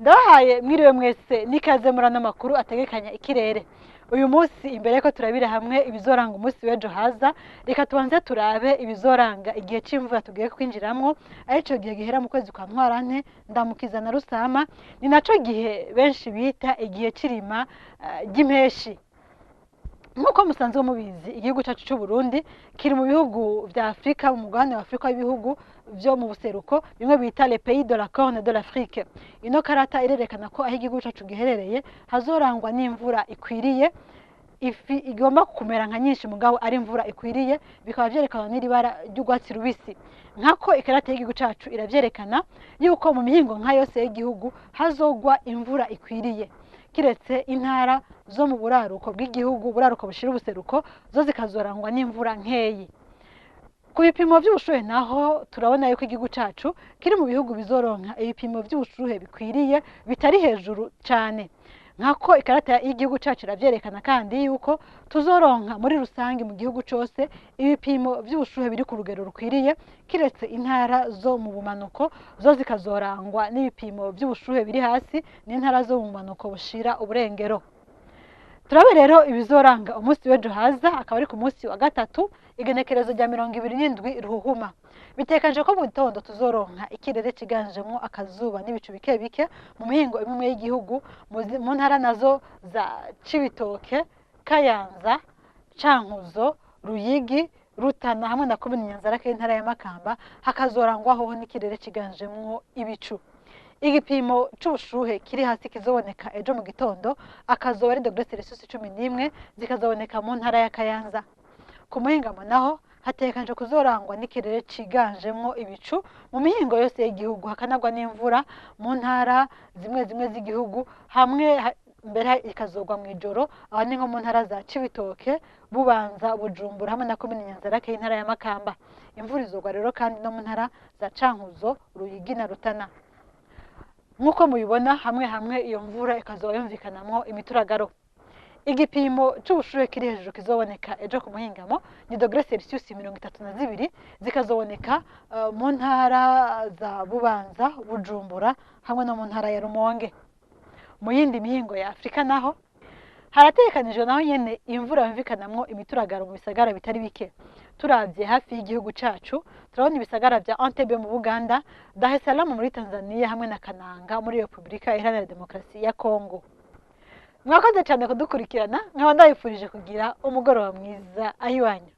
Ndabahaye mwiriwe mwese nikaze murano makuru ategekanya ikirere. Uyu munsi imbere ko turabira hamwe ibizoranga umunsi w'ejo haza, reka tubanze turabe ibizoranga igihe c'imvura tugiye kwinjiramwo, arico gihe gihera mu kwezi kwa Ntwarante, Ndamukiza na Rusama, ni naco gihe benshi bita igihe c'irima ry'impeshi. Nkuko musanzwe mubizi, igihugu cacu c'u Burundi kiri mu bihugu vya Afrika, mu mugabane wa Afrika w'ibihugu vyo mu buseruko, bimwe bita les pays de la Corne de l'Afrique. Ino karata irerekana ko aho igihugu cacu giherereye hazorangwa n'imvura ikwiriye, ifi igomba kumera nka nyinshi mugabo ari imvura ikwiriye, bikaba vyerekana n'iribara ry'urwatsi rubisi. Nkako ikarata y'igihugu cacu iravyerekana yuko mu mihingo nka yose y'igihugu hazogwa imvura ikwiriye, kiretse intara zo mu buraruko bw'igihugu, buraruko bushira ubuseruko, zo zikazorangwa n'imvura nkeyi. Ku bipimo vy'ubushuhe naho turabona yuko igihugu cacu kiri mu bihugu bizoronka ibipimo vy'ubushuhe bikwiriye bitari hejuru cane. Nkako ikarata y'igihugu cacu iravyerekana kandi yuko tuzoronka muri rusangi mu gihugu cose ibipimo vy'ubushuhe biri ku rugero rukwiriye, kiretse intara zo mu bumanuko zo zikazorangwa n'ibipimo vy'ubushuhe biri hasi, n'intara zo mu bumanuko bushira uburengero. Turabe rero ibizoranga umunsi w'ejo haza, akaba ari ku munsi wa gatatu, igenekerezo rya 27 Ruhuhuma. Bitekanje ko mu gitondo tuzoronka ikirere ciganjemwo akazuba n'ibicu bike bike mu mihingo imwe y'igihugu, mu ntara nazo za Cibitoke, Kayanza, Cankuzo, Ruyigi, Rutana hamwe na komine Nyanzarake y'intara ya Makamba, hakazorangwaho n'ikirere ciganjemwo ibicu. Igipimo c'ubushuhe kiri hasi kizoboneka ejo mu gitondo, akazoba ari degre Celsius 11, zikazoboneka mu ntara ya Kayanza. Ku muhingamo naho hatekanje kuzorangwa n'ikirere ciganjemwo ibicu mu mihingo yose y'igihugu, hakanagwa n'imvura mu ntara zimwe zimwe z'igihugu, hamwe mbere ikazogwa mw'ijoro, aho ni nko mu ntara za Cibitoke, Bubanza, Bujumbura hamwe na komine Nyanzarake y'intara ya Makamba. Imvura izogwa rero kandi no mu ntara za Cankuzo, Ruyigi na Rutana. Nkuko mubibona hamwe hamwe iyo mvura ikazoba yumvikanamwo imituragaro. Igipimo c'ubushuhe kiri hejuru kizoboneka ejo ku muhingamo ni degre Celsius 32, zikazoboneka mu ntara za Bubanza, Bujumbura hamwe no mu ntara ya Rumonge. Mu yindi mihingo ya Afrika naho haratekanijwe naho nyene imvura yumvikanamwo imituragaro mu bisagara bitari bike. Turavye hafi y'igihugu cacu turabona ibisagara vya Entebbe mu Buganda, Dar es Salaam muri Tanzania hamwe na Kananga muri Republika Iharanira Demokarasi ya Kongo. Mwakoze cyane kudukurikirana, nkaba ndabifurije kugira umugoroba mwiza ahiwanyu.